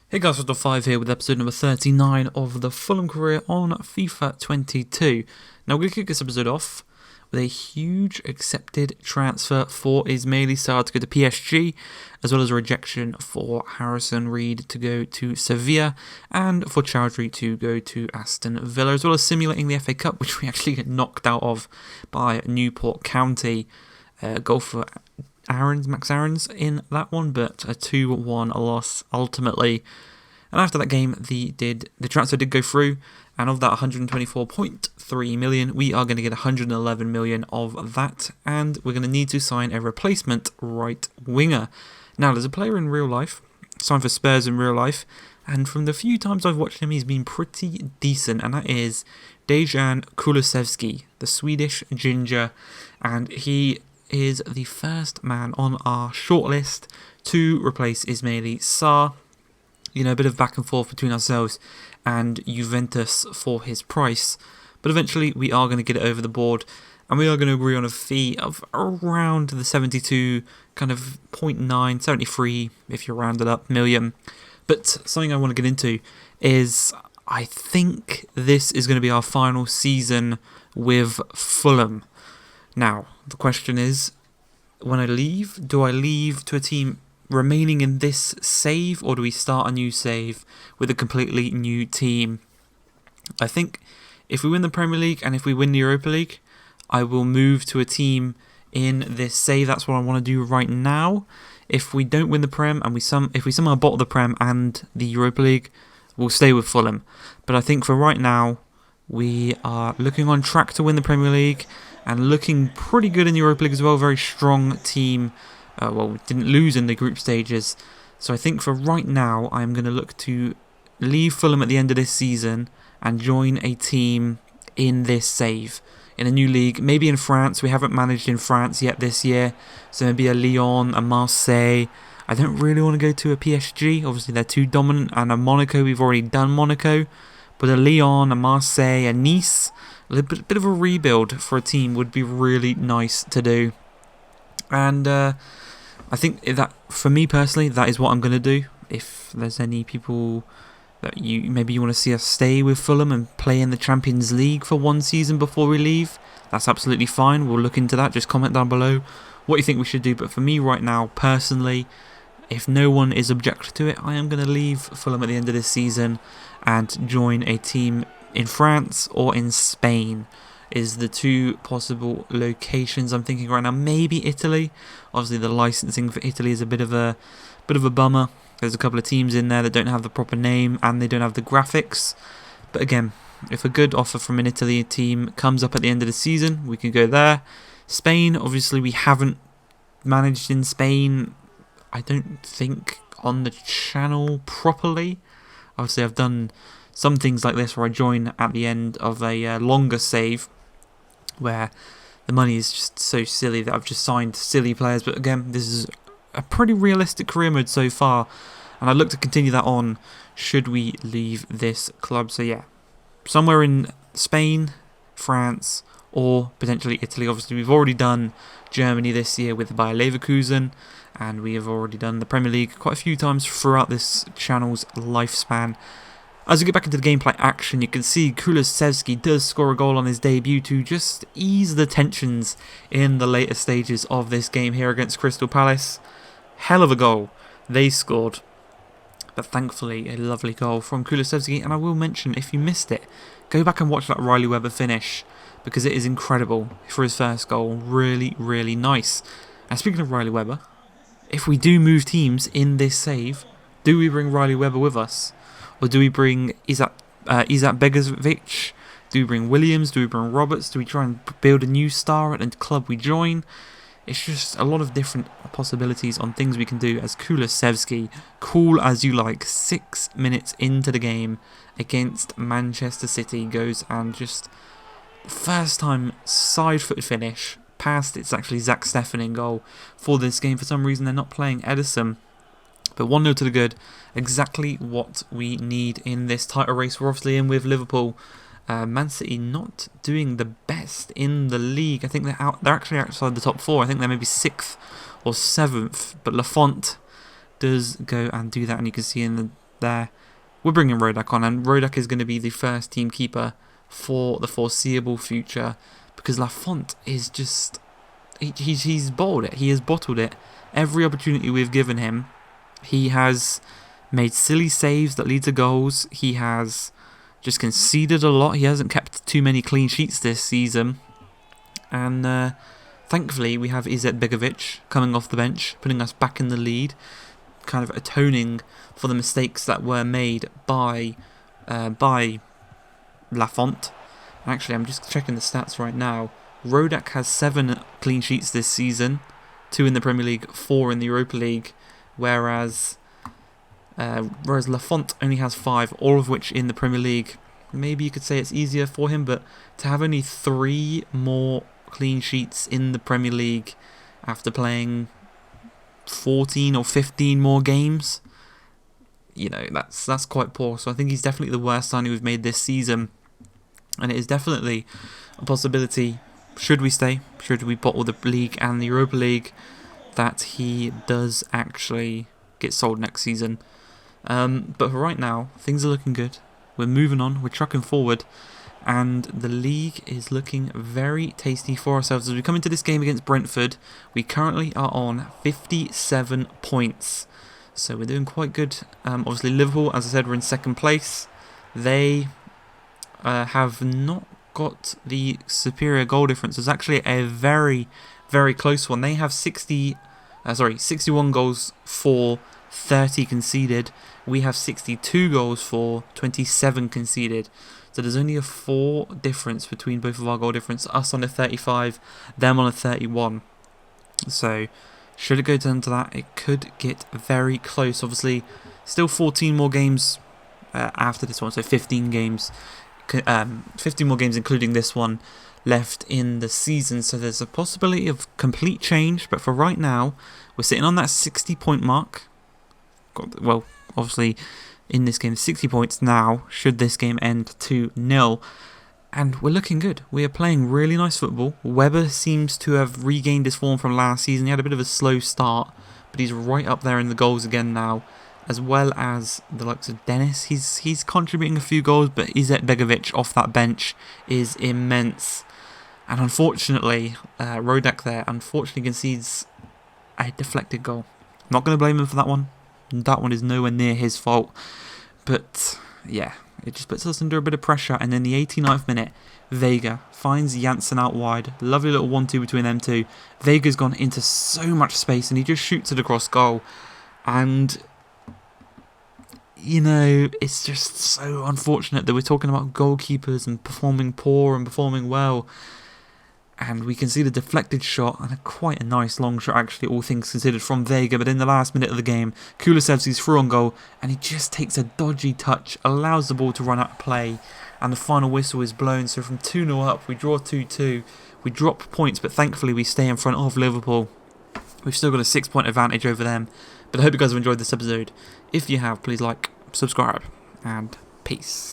Hey guys, Crystal 5 here with episode number 39 of the Fulham career on FIFA 22. Now we're going to kick this episode off with a huge accepted transfer for Ismaili Sarr to go to PSG, as well as a rejection for Harrison Reed to go to Sevilla, and for Chowdhury to go to Aston Villa, as well as simulating the FA Cup, which we actually get knocked out of by Newport County. Goal for Max Aarons in that one, but a 2-1 loss ultimately. And after that game, the transfer did go through, and of that 124.3 million, we are going to get 111 million of that, and we're going to need to sign a replacement right winger. Now, there's a player in real life, signed for Spurs in real life, and from the few times I've watched him, he's been pretty decent, and that is Dejan Kulusevski, the Swedish ginger, and he is the first man on our shortlist to replace Ismaili Sarr. You know, a bit of back and forth between ourselves and Juventus for his price, but eventually we are going to get it over the board, and we are going to agree on a fee of around the 72, kind of 0.9, 73 if you round it up, million. But something I want to get into is I think this is going to be our final season with Fulham. Now, the question is, when I leave, do I leave to a team remaining in this save, or do we start a new save with a completely new team? I think if we win the Premier League and if we win the Europa League, I will move to a team in this save. That's what I want to do right now. If we don't win the Prem and if we somehow bottle the Prem and the Europa League, we'll stay with Fulham. But I think for right now, we are looking on track to win the Premier League and looking pretty good in the Europa League as well. Very strong team. We didn't lose in the group stages. So I think for right now, I'm going to look to leave Fulham at the end of this season and join a team in this save, in a new league, maybe in France. We haven't managed in France yet this year. So maybe a Lyon, a Marseille. I don't really want to go to a PSG. Obviously, they're too dominant. And a Monaco, we've already done Monaco. But a Lyon, a Marseille, a Nice, a bit of a rebuild for a team would be really nice to do. And I think that, for me personally, that is what I'm going to do. If there's any people that maybe you want to see us stay with Fulham and play in the Champions League for one season before we leave, that's absolutely fine. We'll look into that. Just comment down below what you think we should do. But for me right now, personally, if no one is objective to it, I am going to leave Fulham at the end of this season and join a team in France or in Spain. Is the two possible locations I'm thinking right now. Maybe Italy. Obviously, the licensing for Italy is a bit of a bummer. There's a couple of teams in there that don't have the proper name and they don't have the graphics. But again, if a good offer from an Italy team comes up at the end of the season, we can go there. Spain, obviously, we haven't managed in Spain, I don't think, on the channel properly. Obviously, I've done some things like this where I join at the end of a longer save, where the money is just so silly that I've just signed silly players. But again, this is a pretty realistic career mode so far, and I'd look to continue that on should we leave this club. So yeah, somewhere in Spain, France, or potentially Italy. Obviously, we've already done Germany this year with Bayer Leverkusen, and we have already done the Premier League quite a few times throughout this channel's lifespan. As we get back into the gameplay action, you can see Kulusevski does score a goal on his debut to just ease the tensions in the later stages of this game here against Crystal Palace. Hell of a goal they scored, but thankfully a lovely goal from Kulusevski. And I will mention, if you missed it, go back and watch that Riley Webber finish, because it is incredible for his first goal. Really, really nice. And speaking of Riley Webber, if we do move teams in this save, do we bring Riley Webber with us? Or do we bring Isak Begovic? Do we bring Williams? Do we bring Roberts? Do we try and build a new star at the club we join? It's just a lot of different possibilities on things we can do as Kulusevski, cool as you like, 6 minutes into the game against Manchester City, goes and just first time side foot finish past. It's actually Zach Steffen in goal for this game. For some reason they're not playing Edison. But 1-0 to the good, exactly what we need in this title race. We're obviously in with Liverpool. Man City not doing the best in the league. I think they're actually outside the top 4. I think they're maybe 6th or 7th. But Lafont does go and do that, and you can see in the there. We're bringing Rodak on, and Rodak is going to be the first team keeper for the foreseeable future, because Lafont is just... He's bottled it. He has bottled it. Every opportunity we've given him, he has made silly saves that lead to goals. He has just conceded a lot. He hasn't kept too many clean sheets this season. And thankfully, we have Izet Begovic coming off the bench, putting us back in the lead, kind of atoning for the mistakes that were made by Lafont. Actually, I'm just checking the stats right now. Rodak has 7 clean sheets this season, 2 in the Premier League, 4 in the Europa League, whereas Lafont only has 5, all of which in the Premier League. Maybe you could say it's easier for him, but to have only 3 more clean sheets in the Premier League after playing 14 or 15 more games, you know, that's quite poor. So I think he's definitely the worst signing we've made this season, and it is definitely a possibility, should we stay, should we bottle the league and the Europa League, that he does actually get sold next season. But for right now, things are looking good. We're moving on, we're trucking forward, and the league is looking very tasty for ourselves. As we come into this game against Brentford, we currently are on 57 points. So we're doing quite good. Obviously Liverpool, as I said, we're in second place. They have not got the superior goal difference. It's actually a very, very close one. They have 61 goals for 30 conceded. We have 62 goals for 27 conceded. So there's only a 4 difference between both of our goal difference. Us on a 35, them on a 31. So should it go down to that, it could get very close. Obviously, still 14 more games after this one, so 15 games. 15 more games including this one left in the season, so there's a possibility of complete change, but for right now we're sitting on that 60 point mark. Well, obviously in this game 60 points now should this game end 2-0, and we're looking good. We are playing really nice football. Weber seems to have regained his form from last season. He had a bit of a slow start, but he's right up there in the goals again now, as well as the likes of Dennis. He's contributing a few goals, but Izet Begovic off that bench is immense. And unfortunately, Rodak there unfortunately concedes a deflected goal. Not going to blame him for that one. That one is nowhere near his fault. But yeah, it just puts us under a bit of pressure. And then the 89th minute, Vega finds Janssen out wide. Lovely little 1-2 between them two. Vega's gone into so much space and he just shoots it across goal. And you know, it's just so unfortunate that we're talking about goalkeepers and performing poor and performing well, and we can see the deflected shot, and quite a nice long shot actually, all things considered, from Vega. But in the last minute of the game, Kulusevski's through on goal, and he just takes a dodgy touch, allows the ball to run out of play, and the final whistle is blown. So from 2-0 up, we draw 2-2, we drop points, but thankfully we stay in front of Liverpool. We've still got a 6-point advantage over them. But I hope you guys have enjoyed this episode. If you have, please like, subscribe, and peace.